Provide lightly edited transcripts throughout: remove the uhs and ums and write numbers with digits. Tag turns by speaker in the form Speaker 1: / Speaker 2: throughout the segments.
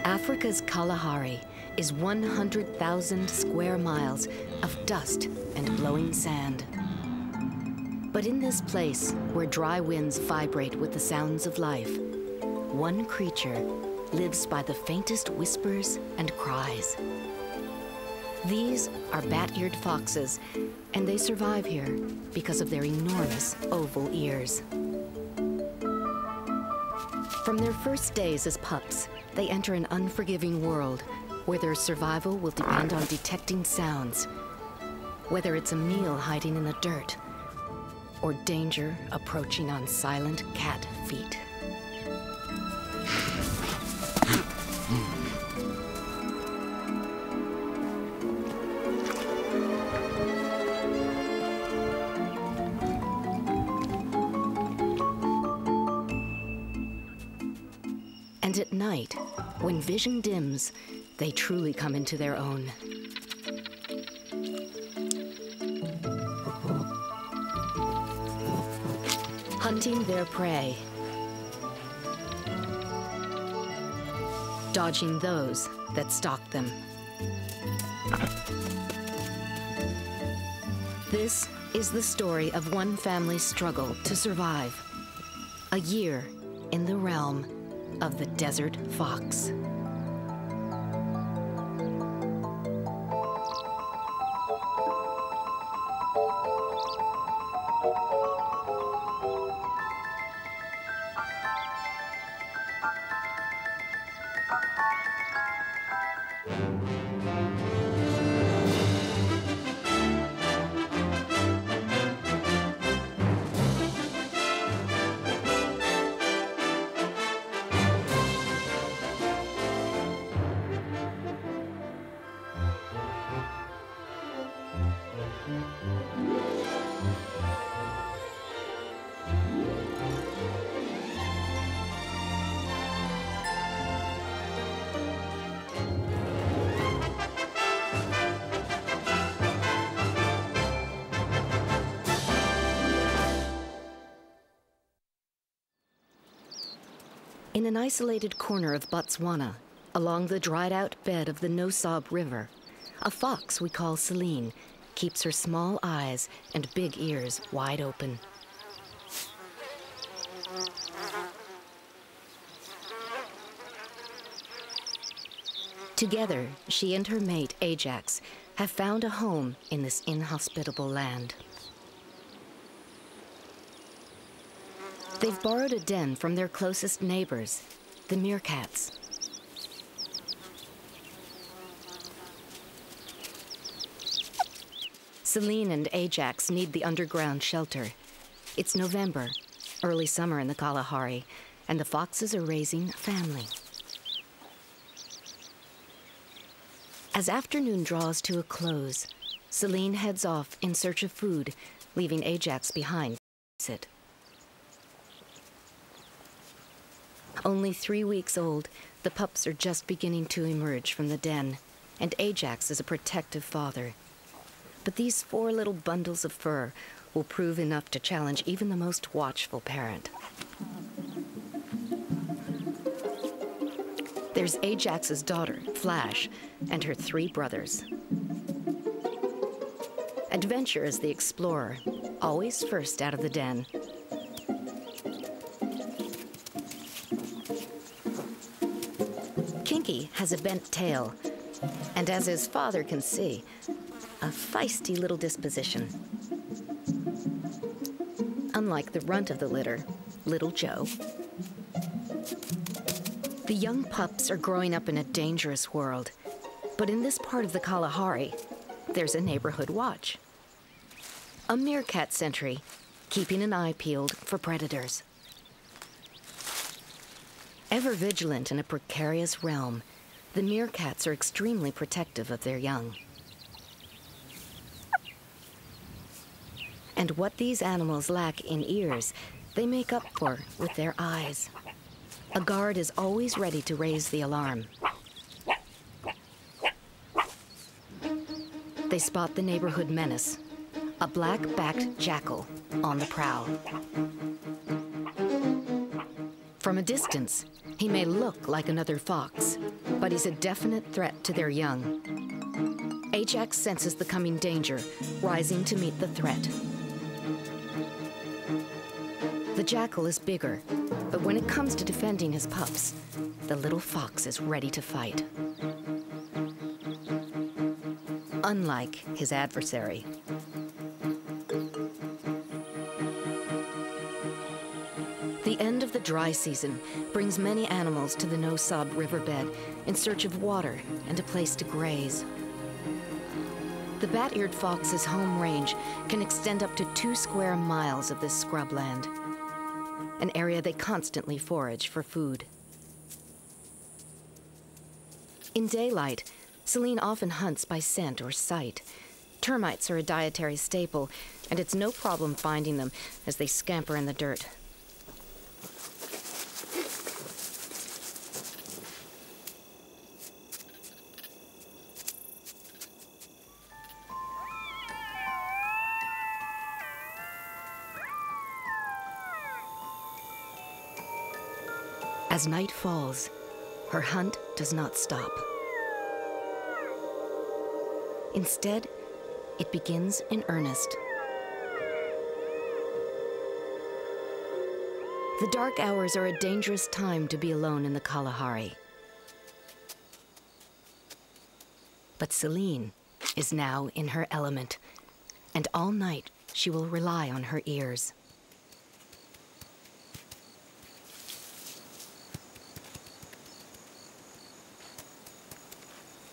Speaker 1: Africa's Kalahari is 100,000 square miles of dust and blowing sand. But in this place, where dry winds vibrate with the sounds of life, one creature lives by the faintest whispers and cries. These are bat-eared foxes, and they survive here because of their enormous oval ears. From their first days as pups, they enter an unforgiving world where their survival will depend on detecting sounds, whether it's a meal hiding in the dirt or danger approaching on silent cat feet. And at night, when vision dims, they truly come into their own. Hunting their prey, dodging those that stalk them. This is the story of one family's struggle to survive. A year in the realm of the desert fox. In an isolated corner of Botswana, along the dried-out bed of the Nosab River, a fox we call Celine keeps her small eyes and big ears wide open. Together, she and her mate, Ajax, have found a home in this inhospitable land. They've borrowed a den from their closest neighbors, the meerkats. Celine and Ajax need the underground shelter. It's November, early summer in the Kalahari, and the foxes are raising a family. As afternoon draws to a close, Celine heads off in search of food, leaving Ajax behind to sit. Only 3 weeks old, the pups are just beginning to emerge from the den, and Ajax is a protective father. But these 4 little bundles of fur will prove enough to challenge even the most watchful parent. There's Ajax's daughter, Flash, and her 3 brothers. Adventure is the explorer, always first out of the den. Kinky has a bent tail, and as his father can see, a feisty little disposition. Unlike the runt of the litter, Little Joe. The young pups are growing up in a dangerous world, but in this part of the Kalahari, there's a neighborhood watch. A meerkat sentry, keeping an eye peeled for predators. Ever vigilant in a precarious realm, the meerkats are extremely protective of their young. And what these animals lack in ears, they make up for with their eyes. A guard is always ready to raise the alarm. They spot the neighborhood menace, a black-backed jackal on the prowl. From a distance, He may look like another fox, but he's a definite threat to their young. Ajax senses the coming danger, rising to meet the threat. The jackal is bigger, but when it comes to defending his pups, the little fox is ready to fight. Unlike his adversary. The end of the dry season brings many animals to the no-sob riverbed in search of water and a place to graze. The bat-eared fox's home range can extend up to 2 square miles of this scrubland, an area they constantly forage for food. In daylight, Celine often hunts by scent or sight. Termites are a dietary staple, and it's no problem finding them as they scamper in the dirt. As night falls, her hunt does not stop. Instead, it begins in earnest. The dark hours are a dangerous time to be alone in the Kalahari. But Celine is now in her element, and all night she will rely on her ears.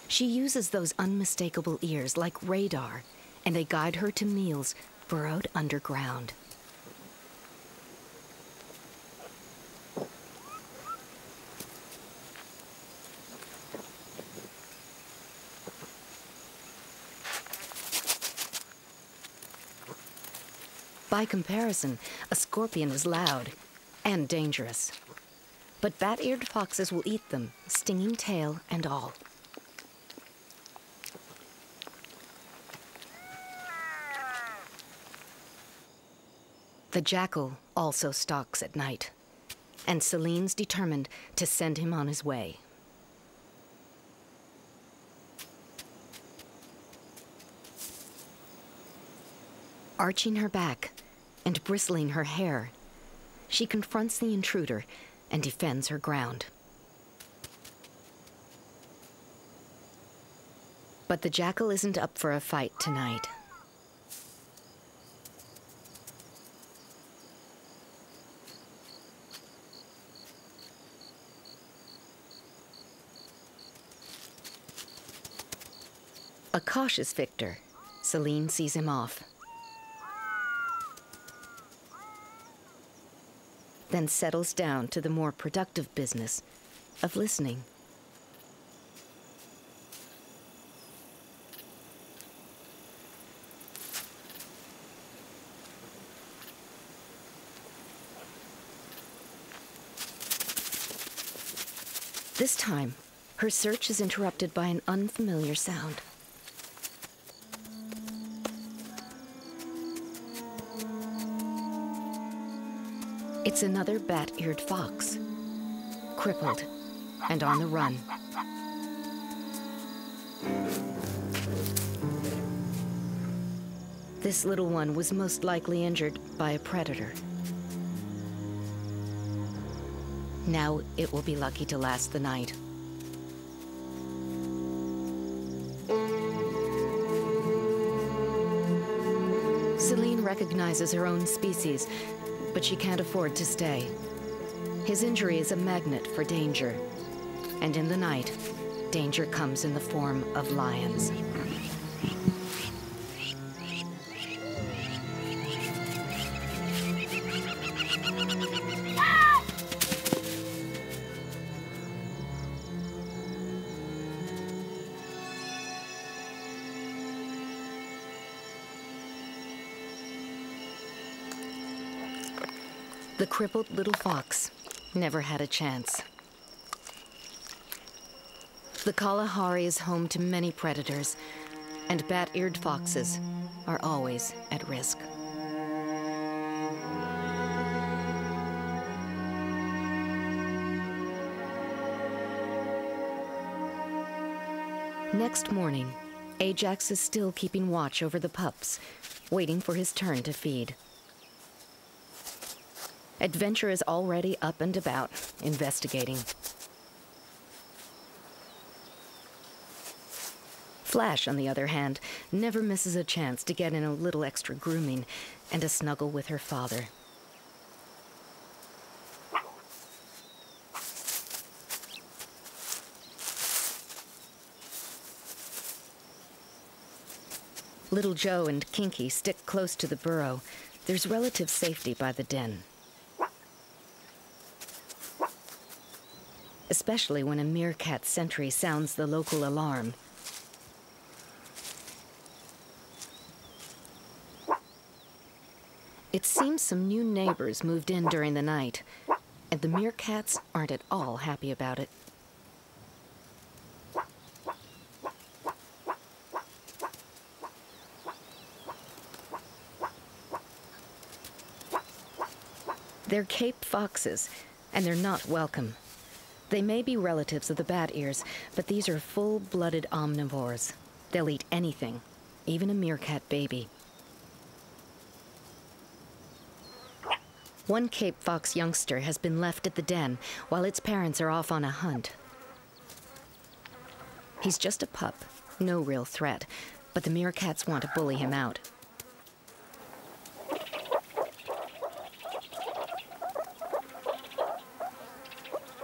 Speaker 1: She uses those unmistakable ears like radar, and they guide her to meals burrowed underground. By comparison, a scorpion is loud and dangerous. But bat-eared foxes will eat them, stinging tail and all. The jackal also stalks at night, and Celine's determined to send him on his way. Arching her back and bristling her hair, she confronts the intruder and defends her ground. But the jackal isn't up for a fight tonight. A cautious victor, Celine sees him off. Then settles down to the more productive business of listening. This time, her search is interrupted by an unfamiliar sound. It's another bat-eared fox, crippled and on the run. This little one was most likely injured by a predator. Now it will be lucky to last the night. Celine recognizes her own species, but she can't afford to stay. His injury is a magnet for danger, and in the night, danger comes in the form of lions. The crippled little fox never had a chance. The Kalahari is home to many predators, and bat-eared foxes are always at risk. Next morning, Ajax is still keeping watch over the pups, waiting for his turn to feed. Adventure is already up and about, investigating. Flash, on the other hand, never misses a chance to get in a little extra grooming and a snuggle with her father. Little Joe and Kinky stick close to the burrow. There's relative safety by the den. Especially when a meerkat sentry sounds the local alarm. It seems some new neighbors moved in during the night, and the meerkats aren't at all happy about it. They're Cape foxes, and they're not welcome. They may be relatives of the bat ears, but these are full-blooded omnivores. They'll eat anything, even a meerkat baby. One Cape fox youngster has been left at the den while its parents are off on a hunt. He's just a pup, no real threat, but the meerkats want to bully him out.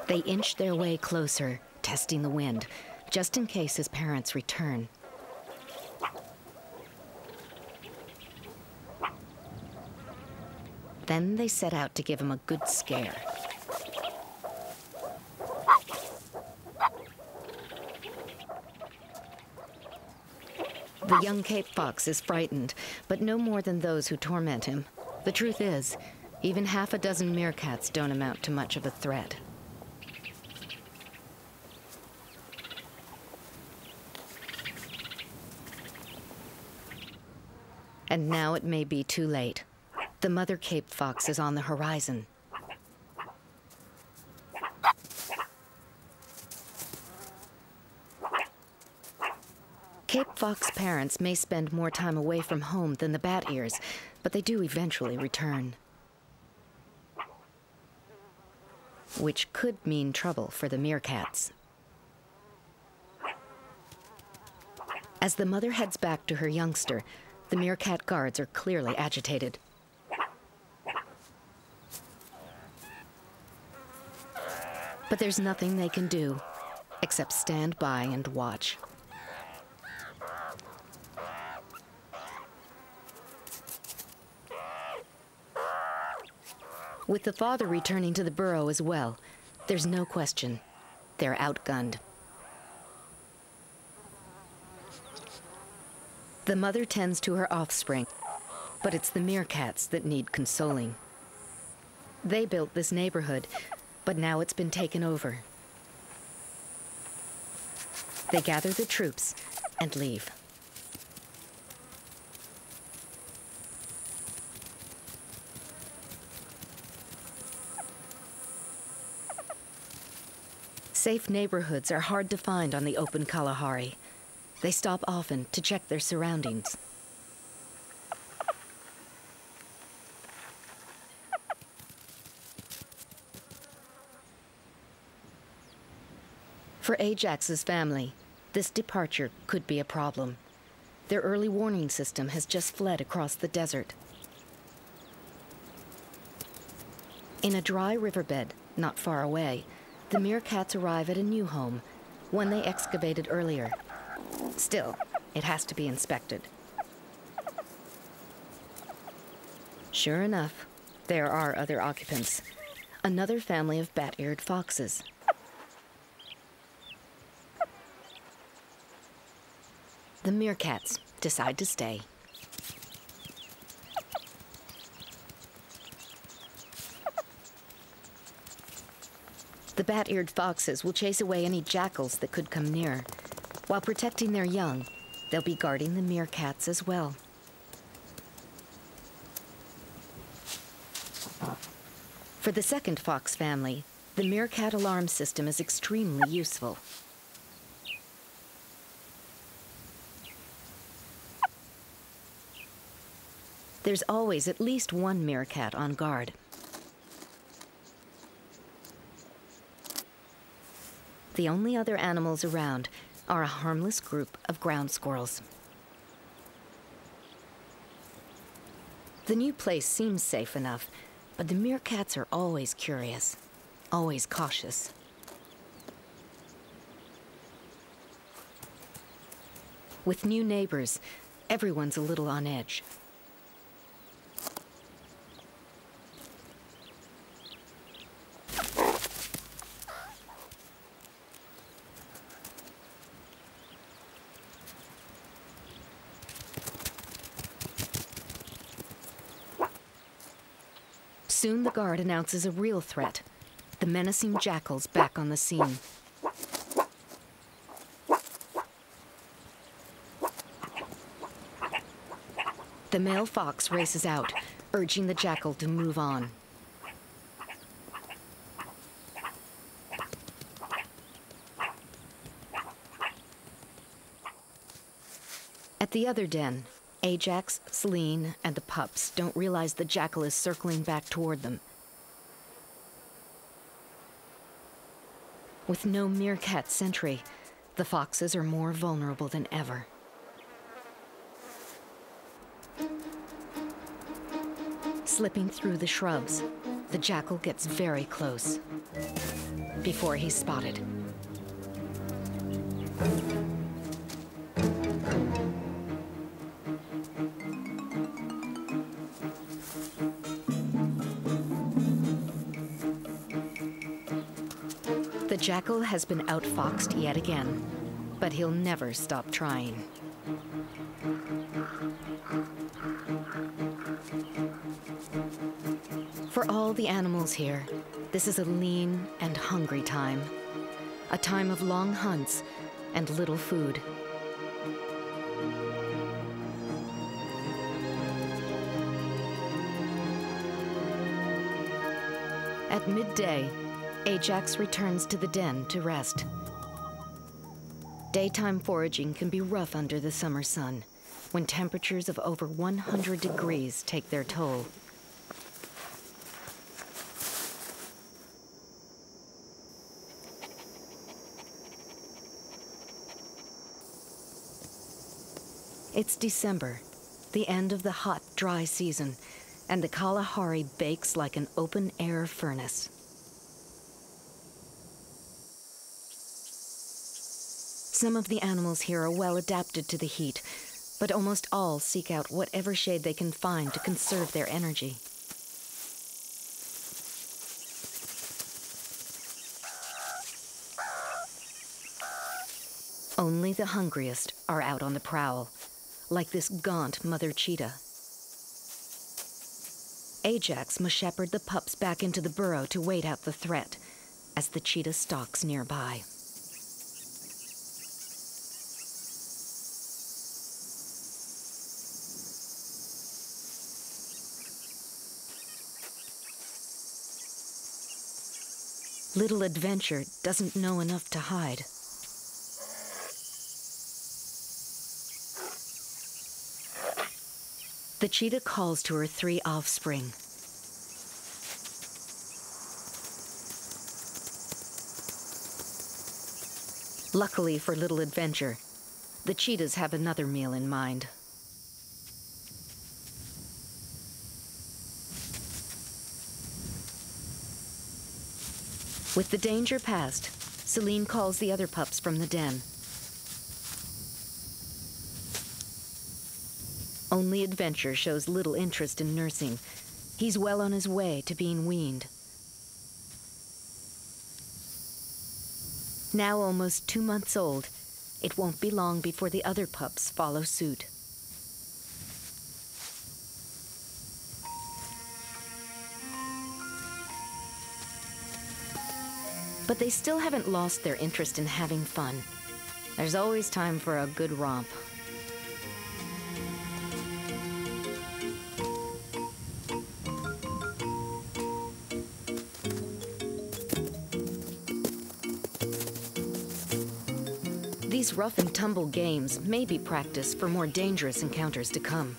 Speaker 1: They inch their way closer, testing the wind, just in case his parents return. Then they set out to give him a good scare. The young Cape fox is frightened, but no more than those who torment him. The truth is, even half a dozen meerkats don't amount to much of a threat. And now it may be too late. The mother Cape fox is on the horizon. Cape fox parents may spend more time away from home than the bat ears, but they do eventually return. Which could mean trouble for the meerkats. As the mother heads back to her youngster, the meerkat guards are clearly agitated. But there's nothing they can do, except stand by and watch. With the father returning to the burrow as well, there's no question. They're outgunned. The mother tends to her offspring, but it's the meerkats that need consoling. They built this neighborhood, but now it's been taken over. They gather the troops and leave. Safe neighborhoods are hard to find on the open Kalahari. They stop often to check their surroundings. For Ajax's family, this departure could be a problem. Their early warning system has just fled across the desert. In a dry riverbed not far away, the meerkats arrive at a new home, one they excavated earlier. Still, it has to be inspected. Sure enough, there are other occupants. Another family of bat-eared foxes. The meerkats decide to stay. The bat-eared foxes will chase away any jackals that could come near. While protecting their young, they'll be guarding the meerkats as well. For the second fox family, the meerkat alarm system is extremely useful. There's always at least one meerkat on guard. The only other animals around are a harmless group of ground squirrels. The new place seems safe enough, but the meerkats are always curious, always cautious. With new neighbors, everyone's a little on edge. Soon the guard announces a real threat, the menacing jackals back on the scene. The male fox races out, urging the jackal to move on. At the other den, Ajax, Celine, and the pups don't realize the jackal is circling back toward them. With no meerkat sentry, the foxes are more vulnerable than ever. Slipping through the shrubs, the jackal gets very close before he's spotted. The jackal has been outfoxed yet again, but he'll never stop trying. For all the animals here, this is a lean and hungry time. A time of long hunts and little food. At midday, Ajax returns to the den to rest. Daytime foraging can be rough under the summer sun, when temperatures of over 100 degrees take their toll. It's December, the end of the hot, dry season, and the Kalahari bakes like an open-air furnace. Some of the animals here are well adapted to the heat, but almost all seek out whatever shade they can find to conserve their energy. Only the hungriest are out on the prowl, like this gaunt mother cheetah. Ajax must shepherd the pups back into the burrow to wait out the threat, as the cheetah stalks nearby. Little Adventure doesn't know enough to hide. The cheetah calls to her 3 offspring. Luckily for Little Adventure, the cheetahs have another meal in mind. With the danger past, Celine calls the other pups from the den. Only Adventure shows little interest in nursing. He's well on his way to being weaned. Now almost 2 months old, it won't be long before the other pups follow suit. But they still haven't lost their interest in having fun. There's always time for a good romp. These rough and tumble games may be practice for more dangerous encounters to come.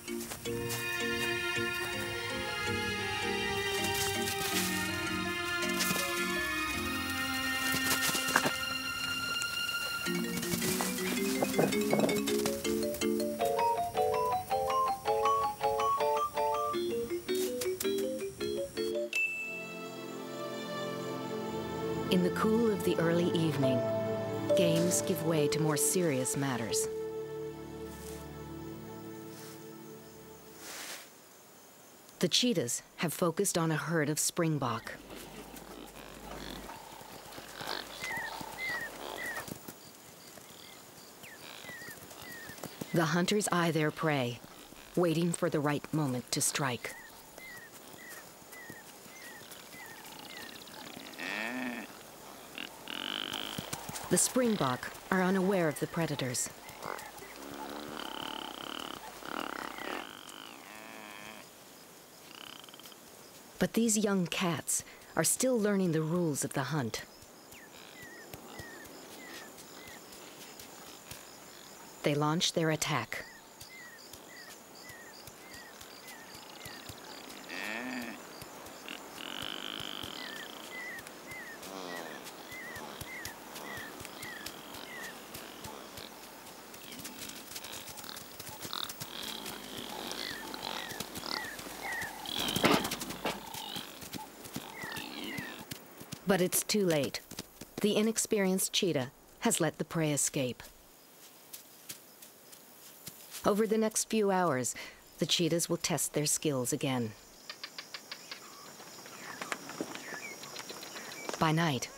Speaker 1: In the cool of the early evening, games give way to more serious matters. The cheetahs have focused on a herd of springbok. The hunters eye their prey, waiting for the right moment to strike. The springbok are unaware of the predators. But these young cats are still learning the rules of the hunt. They launch their attack. But it's too late. The inexperienced cheetah has let the prey escape. Over the next few hours, the cheetahs will test their skills again. By night,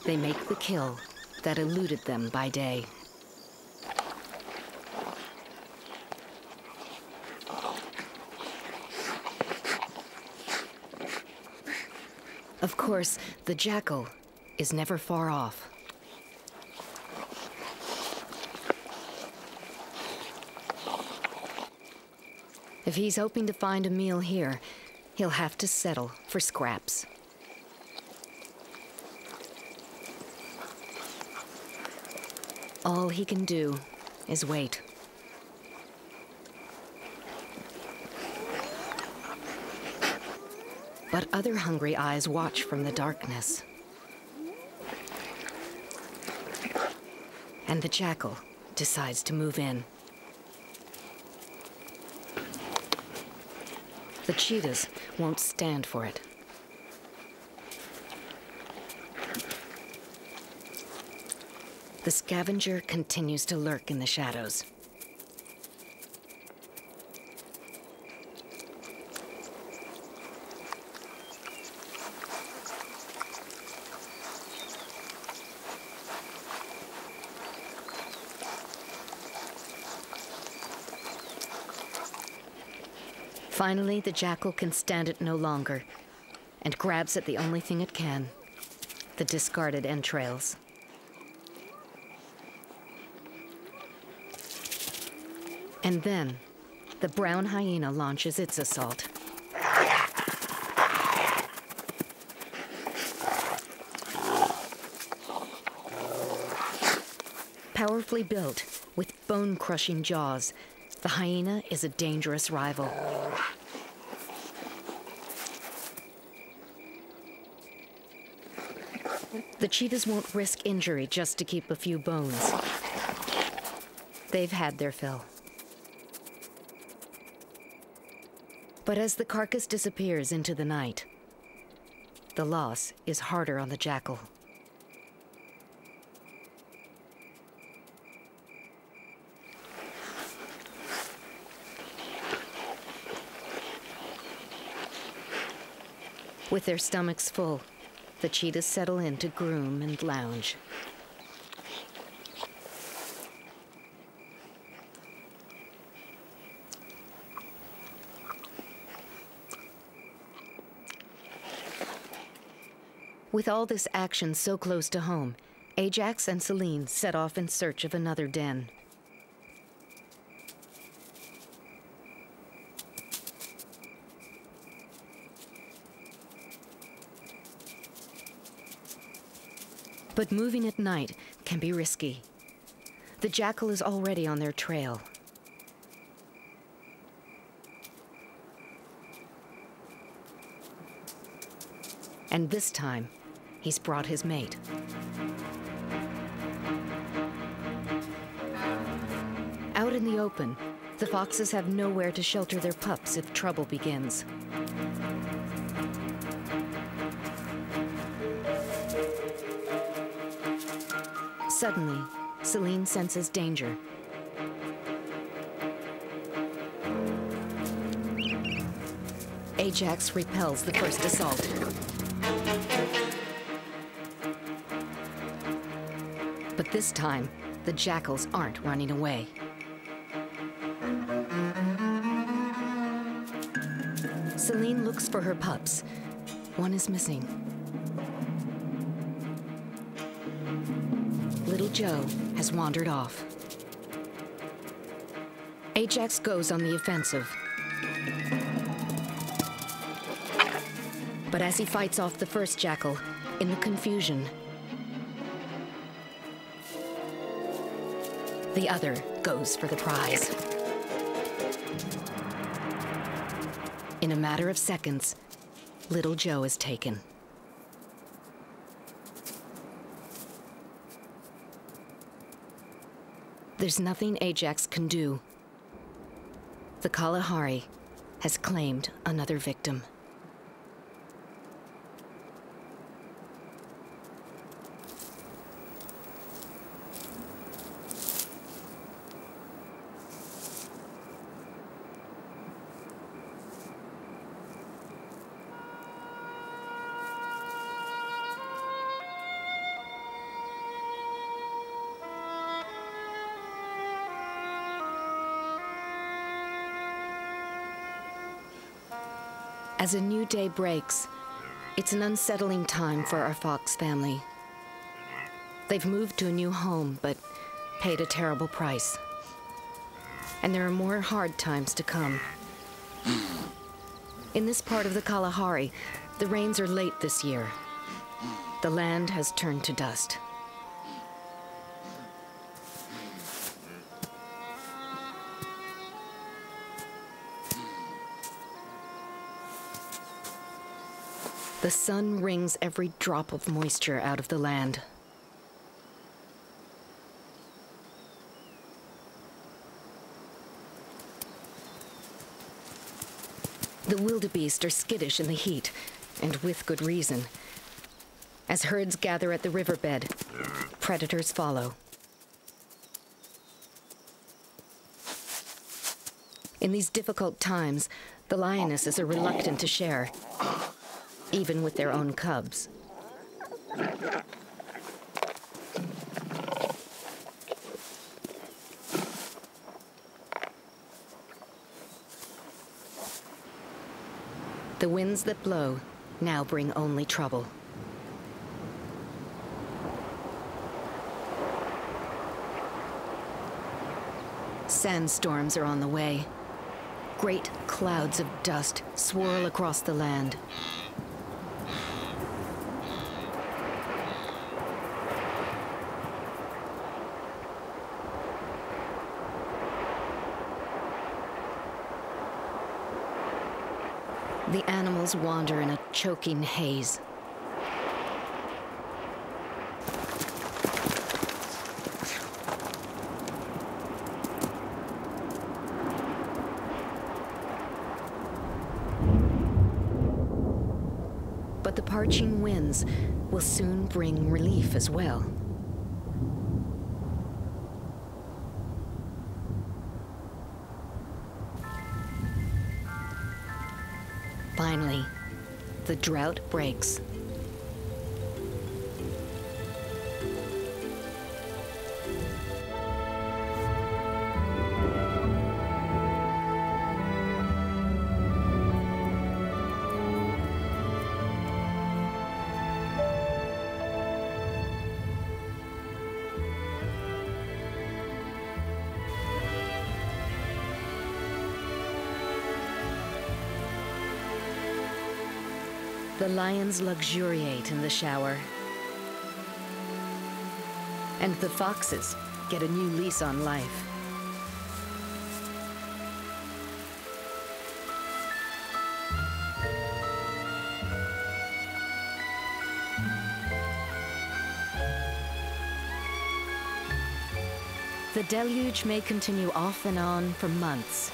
Speaker 1: they make the kill that eluded them by day. Of course, the jackal is never far off. If he's hoping to find a meal here, he'll have to settle for scraps. All he can do is wait. But other hungry eyes watch from the darkness. And the jackal decides to move in. The cheetahs won't stand for it. The scavenger continues to lurk in the shadows. Finally, the jackal can stand it no longer and grabs at the only thing it can, the discarded entrails. And then, the brown hyena launches its assault. Powerfully built, with bone-crushing jaws, the hyena is a dangerous rival. The cheetahs won't risk injury just to keep a few bones. They've had their fill. But as the carcass disappears into the night, the loss is harder on the jackal. With their stomachs full, the cheetahs settle in to groom and lounge. With all this action so close to home, Ajax and Celine set off in search of another den. But moving at night can be risky. The jackal is already on their trail. And this time, he's brought his mate. in the open, the foxes have nowhere to shelter their pups if trouble begins. Suddenly, Celine senses danger. Ajax repels the first assault. But this time, the jackals aren't running away. Celine looks for her pups. One is missing. Little Joe has wandered off. Ajax goes on the offensive. But as he fights off the first jackal, in the confusion, the other goes for the prize. In a matter of seconds, Little Joe is taken. There's nothing Ajax can do. The Kalahari has claimed another victim. As a new day breaks, it's an unsettling time for our fox family. They've moved to a new home, but paid a terrible price. And there are more hard times to come. In this part of the Kalahari, the rains are late this year. The land has turned to dust. The sun wrings every drop of moisture out of the land. The wildebeest are skittish in the heat, and with good reason. As herds gather at the riverbed, predators follow. In these difficult times, the lionesses are reluctant to share, even with their own cubs. The winds that blow now bring only trouble. Sandstorms are on the way. Great clouds of dust swirl across the land. The animals wander in a choking haze. But the parching winds will soon bring relief as well. Finally, the drought breaks. The lions luxuriate in the shower. And the foxes get a new lease on life. The deluge may continue off and on for months.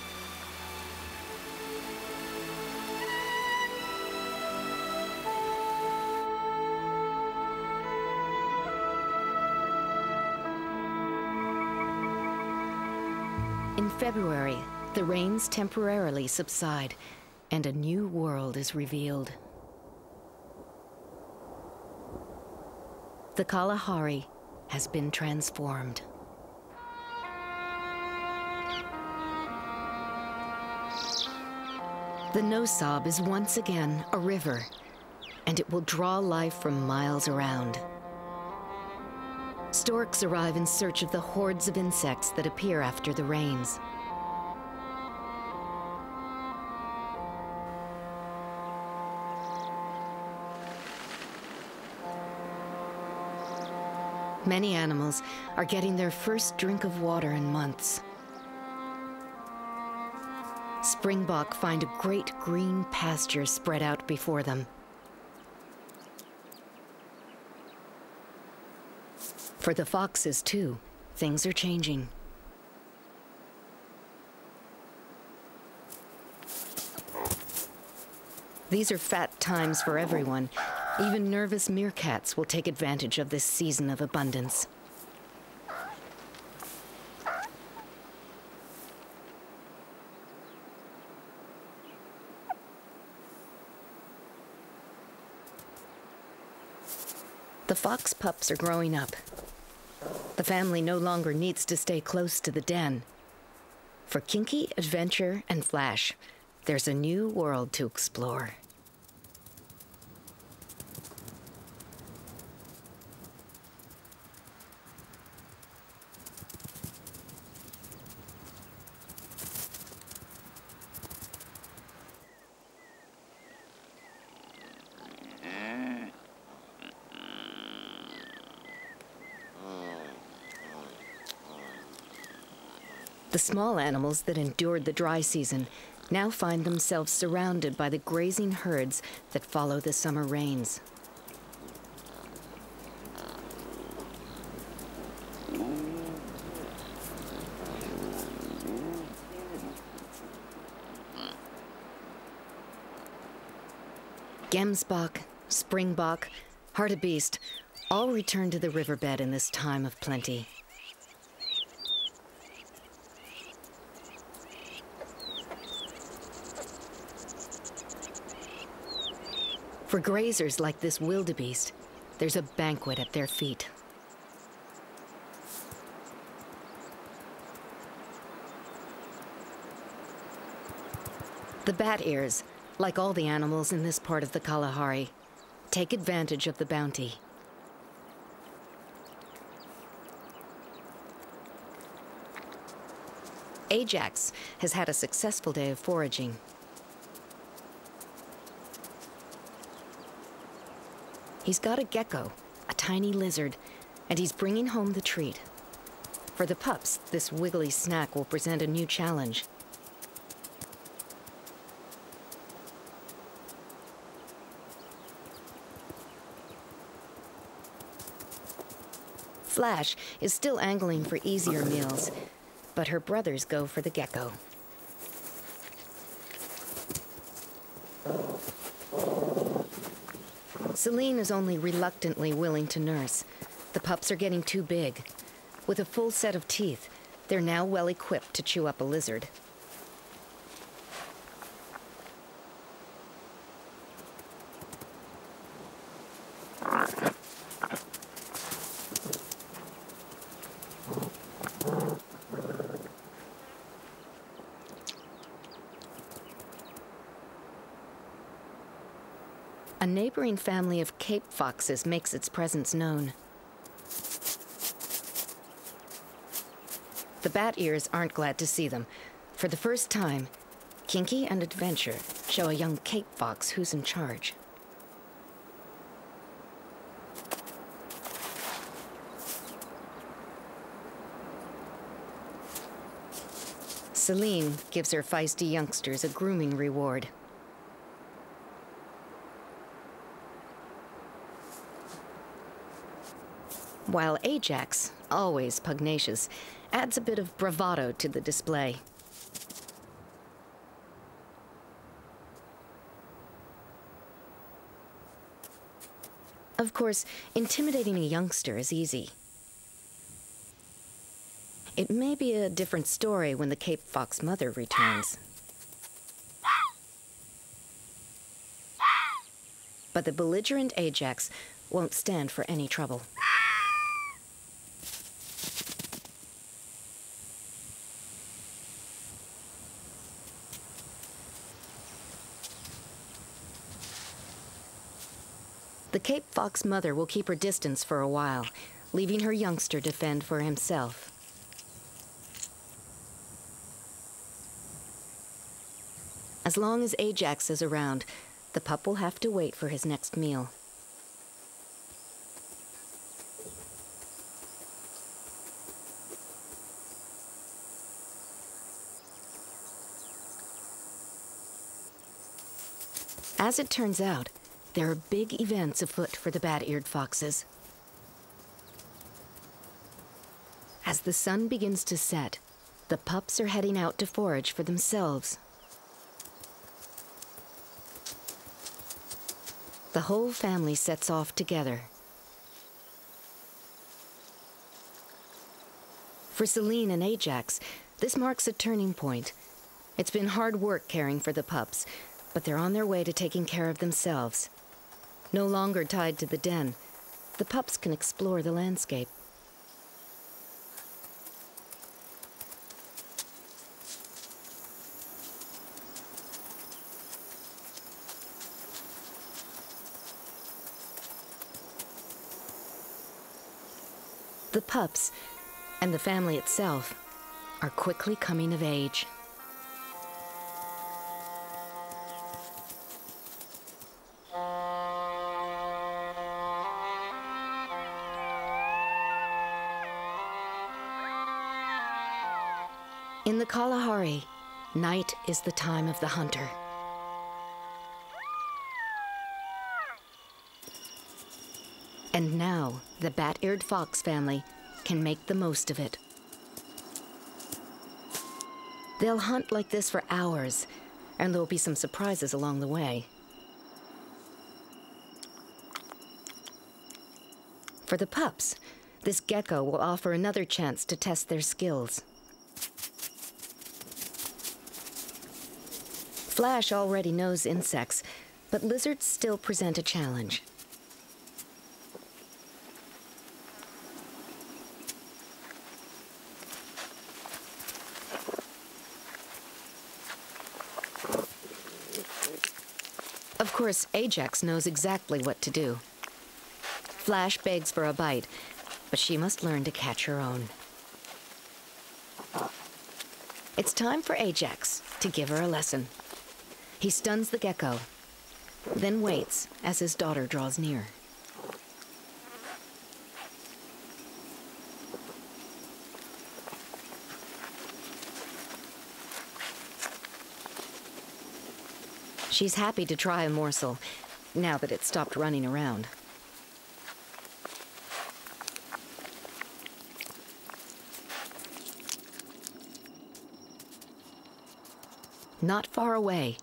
Speaker 1: In February, the rains temporarily subside, and a new world is revealed. The Kalahari has been transformed. The Nosab is once again a river, and it will draw life from miles around. Storks arrive in search of the hordes of insects that appear after the rains. Many animals are getting their first drink of water in months. Springbok find a great green pasture spread out before them. For the foxes, too, things are changing. These are fat times for everyone. Even nervous meerkats will take advantage of this season of abundance. The fox pups are growing up. The family no longer needs to stay close to the den. For Kinky, Adventure, and Flash, there's a new world to explore. The small animals that endured the dry season now find themselves surrounded by the grazing herds that follow the summer rains. Gemsbok, Springbok, hartebeest all return to the riverbed in this time of plenty. For grazers like this wildebeest, there's a banquet at their feet. The bat ears, like all the animals in this part of the Kalahari, take advantage of the bounty. Ajax has had a successful day of foraging. He's got a gecko, a tiny lizard, and he's bringing home the treat. For the pups, this wiggly snack will present a new challenge. Flash is still angling for easier meals, but her brothers go for the gecko. Celine is only reluctantly willing to nurse. The pups are getting too big. With a full set of teeth, they're now well equipped to chew up a lizard. A neighboring family of Cape foxes makes its presence known. The bat ears aren't glad to see them. For the first time, Kinky and Adventure show a young Cape fox who's in charge. Celine gives her feisty youngsters a grooming reward. While Ajax, always pugnacious, adds a bit of bravado to the display. Of course, intimidating a youngster is easy. It may be a different story when the Cape Fox mother returns. But the belligerent Ajax won't stand for any trouble. The Cape Fox mother will keep her distance for a while, leaving her youngster to fend for himself. As long as Ajax is around, the pup will have to wait for his next meal. As it turns out, there are big events afoot for the bat-eared foxes. As the sun begins to set, the pups are heading out to forage for themselves. The whole family sets off together. For Celine and Ajax, this marks a turning point. It's been hard work caring for the pups, but they're on their way to taking care of themselves. No longer tied to the den, the pups can explore the landscape. The pups, and the family itself, are quickly coming of age. In the Kalahari, night is the time of the hunter. And now, the bat-eared fox family can make the most of it. They'll hunt like this for hours, and there'll be some surprises along the way. For the pups, this gecko will offer another chance to test their skills. Flash already knows insects, but lizards still present a challenge. Of course, Ajax knows exactly what to do. Flash begs for a bite, but she must learn to catch her own. It's time for Ajax to give her a lesson. He stuns the gecko, then waits as his daughter draws near. She's happy to try a morsel, now that it's stopped running around. Not far away,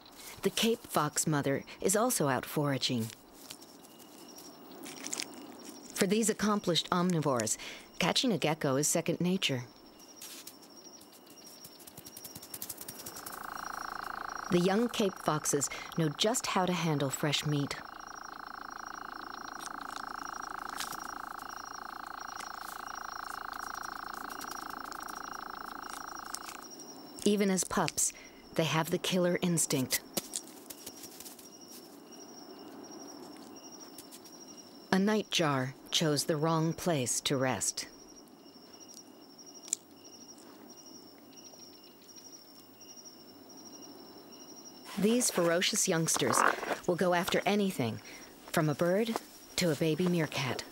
Speaker 1: the Cape Fox mother is also out foraging. For these accomplished omnivores, catching a gecko is second nature. The young Cape Foxes know just how to handle fresh meat. Even as pups, they have the killer instinct. A nightjar chose the wrong place to rest. These ferocious youngsters will go after anything, from a bird to a baby meerkat.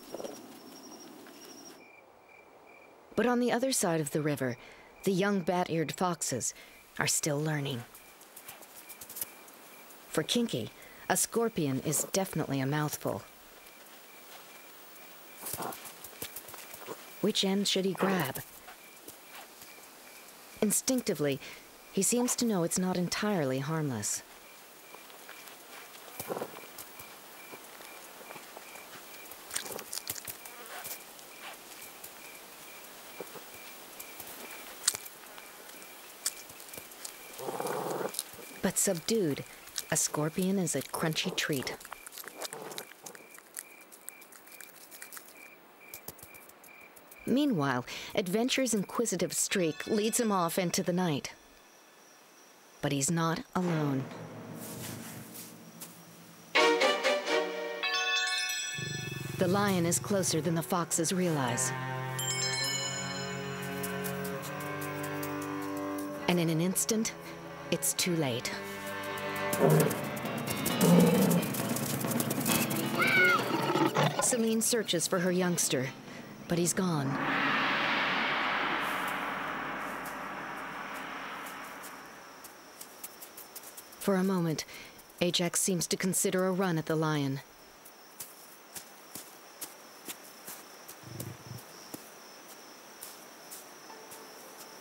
Speaker 1: But on the other side of the river, the young bat-eared foxes are still learning. For Kinky, a scorpion is definitely a mouthful. Which end should he grab? Instinctively, he seems to know it's not entirely harmless. But subdued, a scorpion is a crunchy treat. Meanwhile, Adventure's inquisitive streak leads him off into the night. But he's not alone. The lion is closer than the foxes realize. And in an instant, it's too late. Celine searches for her youngster, but he's gone. For a moment, Ajax seems to consider a run at the lion.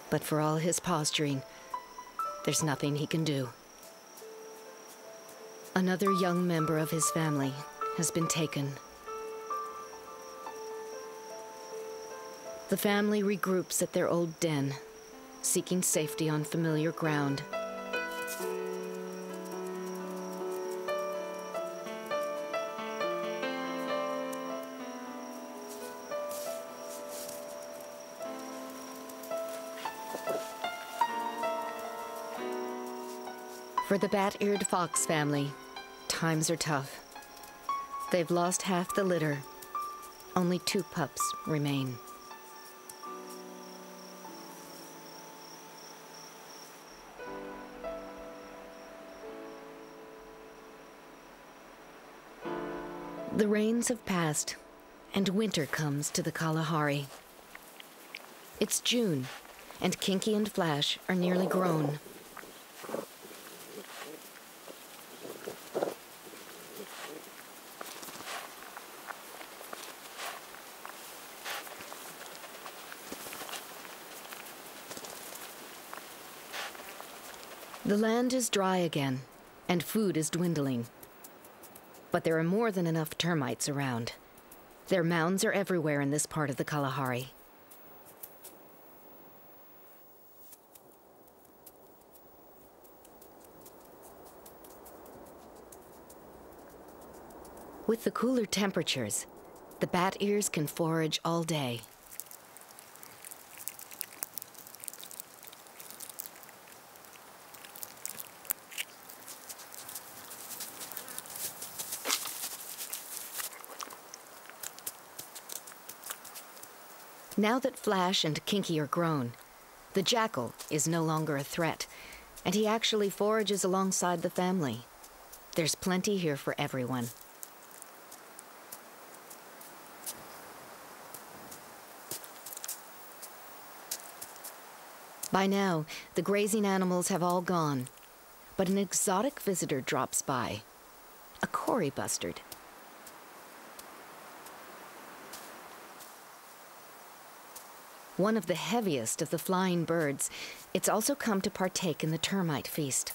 Speaker 1: But for all his posturing, there's nothing he can do. Another young member of his family has been taken. The family regroups at their old den, seeking safety on familiar ground. For the bat-eared fox family, times are tough. They've lost half the litter. Only 2 pups remain. The rains have passed, and winter comes to the Kalahari. It's June, and Kinky and Flash are nearly grown. The land is dry again, and food is dwindling. But there are more than enough termites around. Their mounds are everywhere in this part of the Kalahari. With the cooler temperatures, the bat ears can forage all day. Now that Flash and Kinky are grown, the jackal is no longer a threat, and he actually forages alongside the family. There's plenty here for everyone. By now, the grazing animals have all gone, but an exotic visitor drops by, a Cory bustard. One of the heaviest of the flying birds, it's also come to partake in the termite feast.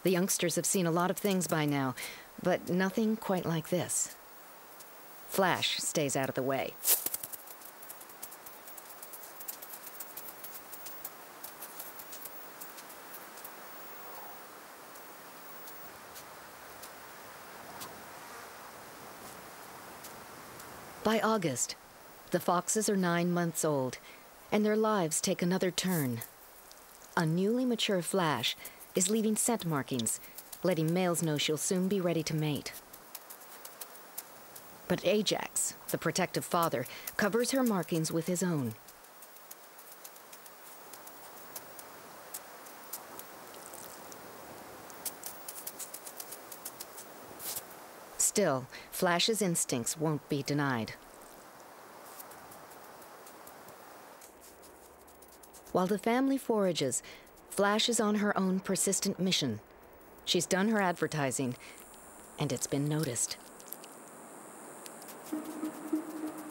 Speaker 1: The youngsters have seen a lot of things by now, but nothing quite like this. Flash stays out of the way. By August, the foxes are 9 months old, and their lives take another turn. A newly mature Flash is leaving scent markings, letting males know she'll soon be ready to mate. But Ajax, the protective father, covers her markings with his own. Still, Flash's instincts won't be denied. While the family forages, Flash is on her own persistent mission. She's done her advertising, and it's been noticed.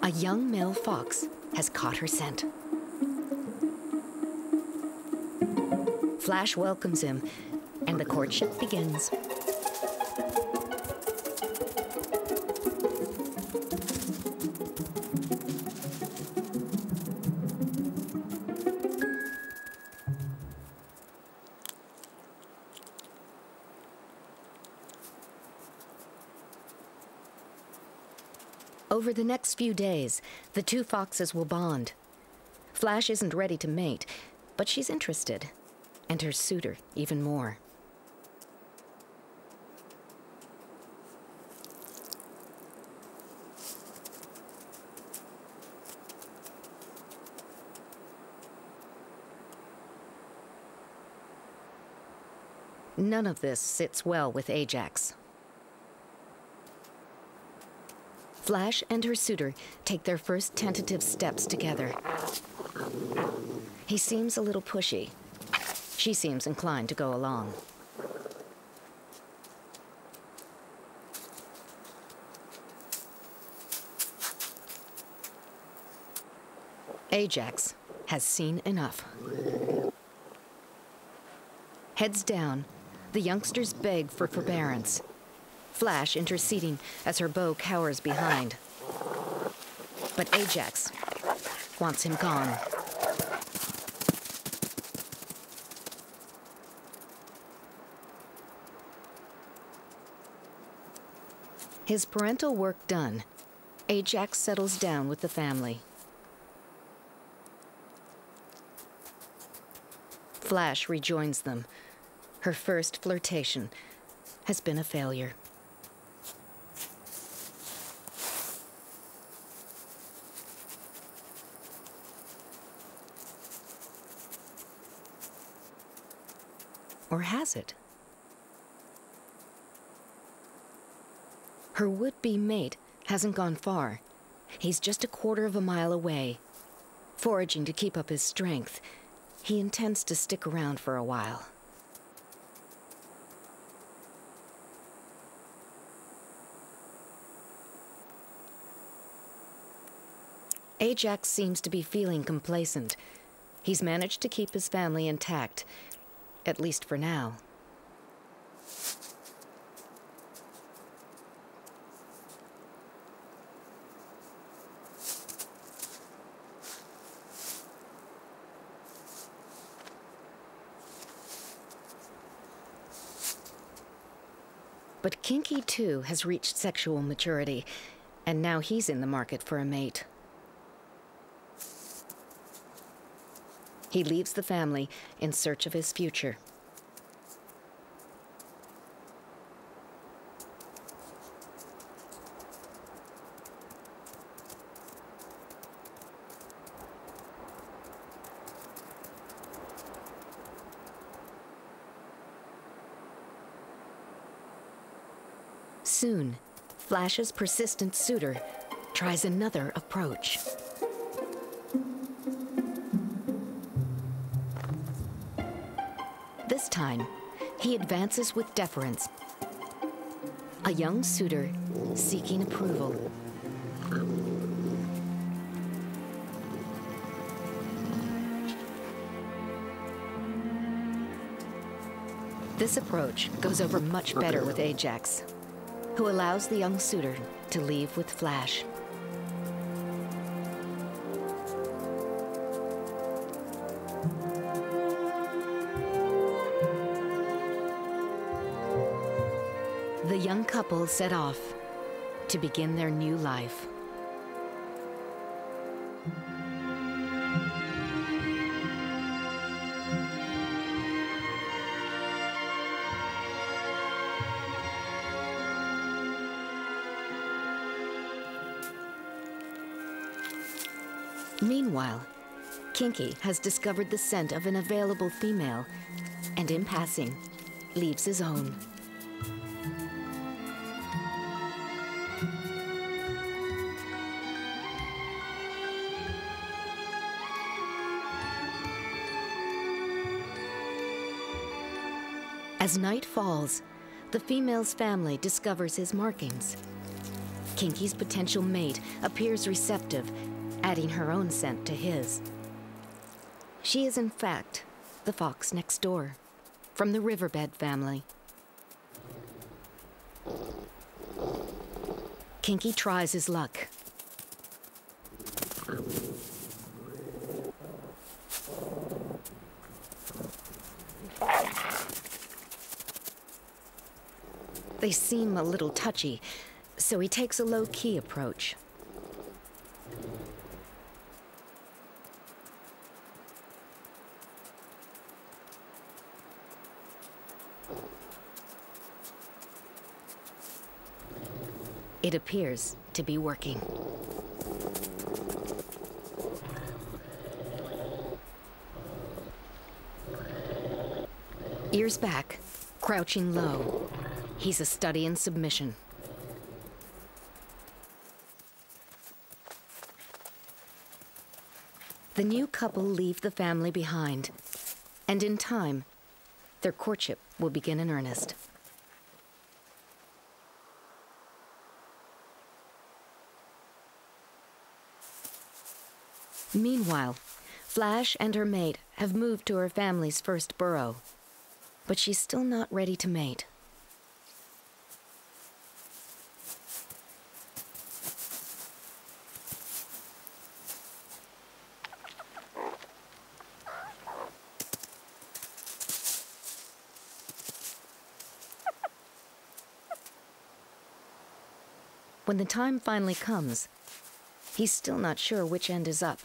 Speaker 1: A young male fox has caught her scent. Flash welcomes him, and the courtship begins. Over the next few days, the two foxes will bond. Flash isn't ready to mate, but she's interested, and her suitor even more. None of this sits well with Ajax. Flash and her suitor take their first tentative steps together. He seems a little pushy. She seems inclined to go along. Ajax has seen enough. Heads down, the youngsters beg for forbearance. Flash interceding as her bow cowers behind. But Ajax wants him gone. His parental work done, Ajax settles down with the family. Flash rejoins them. Her first flirtation has been a failure. Or has it? Her would-be mate hasn't gone far. He's just a quarter of a mile away. Foraging to keep up his strength, he intends to stick around for a while. Ajax seems to be feeling complacent. He's managed to keep his family intact, at least for now. But Kinky, too, has reached sexual maturity, and now he's in the market for a mate. He leaves the family in search of his future. Soon, Flash's persistent suitor tries another approach. This time, he advances with deference. A young suitor seeking approval. This approach goes over much better with Ajax, who allows the young suitor to leave with Flash. The young couple set off to begin their new life. Meanwhile, Kinky has discovered the scent of an available female, and in passing, leaves his own. As night falls, the female's family discovers his markings. Kinky's potential mate appears receptive, adding her own scent to his. She is, in fact, the fox next door, from the riverbed family. Kinky tries his luck. They seem a little touchy, so he takes a low-key approach. It appears to be working. Ears back, crouching low. He's a study in submission. The new couple leave the family behind, and in time, their courtship will begin in earnest. Meanwhile, Flash and her mate have moved to her family's first burrow, but she's still not ready to mate. When the time finally comes, he's still not sure which end is up.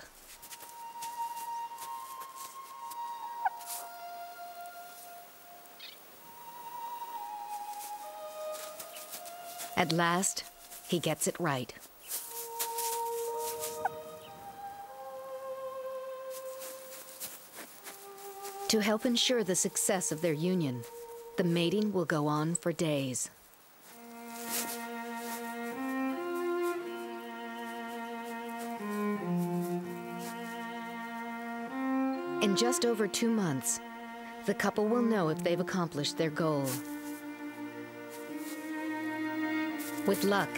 Speaker 1: At last, he gets it right. To help ensure the success of their union, the mating will go on for days. In just over 2 months, the couple will know if they've accomplished their goal. With luck,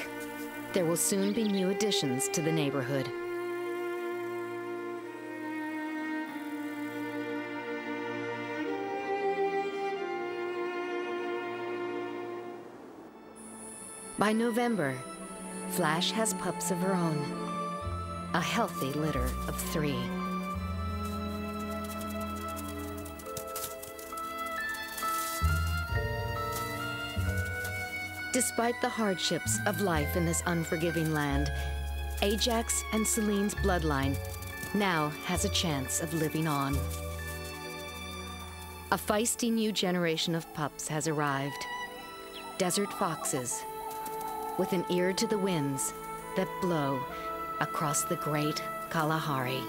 Speaker 1: there will soon be new additions to the neighborhood. By November, Flash has pups of her own, a healthy litter of 3. Despite the hardships of life in this unforgiving land, Ajax and Celine's bloodline now has a chance of living on. A feisty new generation of pups has arrived. Desert foxes, with an ear to the winds that blow across the great Kalahari.